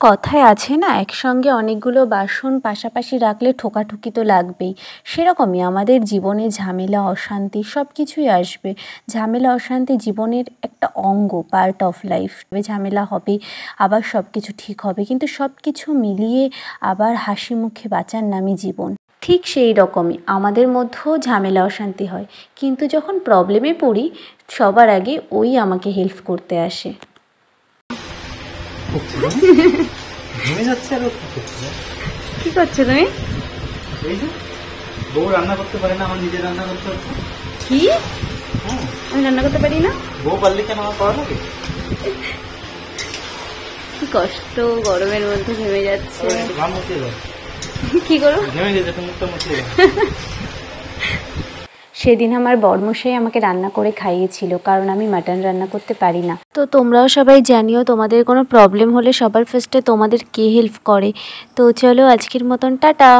কথায় আছে না, একসঙ্গে অনেকগুলো বাসন পাশাপাশি রাখলে ঠোকাঠুকি তো লাগবেই। সেরকমই আমাদের জীবনে ঝামেলা অশান্তি সব কিছুই আসবে। ঝামেলা অশান্তি জীবনের একটা অঙ্গ, পার্ট অফ লাইফ। ঝামেলা হবে, আবার সব কিছু ঠিক হবে, কিন্তু সব কিছু মিলিয়ে আবার হাসি মুখে বাঁচার নামই জীবন। ঠিক সেই রকমই আমাদের মধ্যেও ঝামেলা অশান্তি হয়, কিন্তু যখন প্রবলেমে পড়ি সবার আগে ওই আমাকে হেল্প করতে আসে। কি করছো তুমি? বউ রান্না করতে পারে না, আমার নিজে রান্না করতে হচ্ছে। কি? আমি রান্না করতে পারি না? বউ পারলে কেন আমার করা লাগে? কি কষ্ট, গরমের মধ্যে ঘেমে যাচ্ছে। ঘাম মুছিয়ে দাও। কি করো? ঘেমে যেতে একটু মুখটা মুছিয়ে দাও। সেদিন আমার বরমশাই আমাকে রান্না করে খাইয়েছিল, কারণ আমি মাটন রান্না করতে পারি না। তো তোমরাও সবাই জানিও, তোমাদের কোনো প্রবলেম হলে সবার ফার্স্টে তোমাদের কে হেল্প করে। তো চলো আজকের মতন টাটা।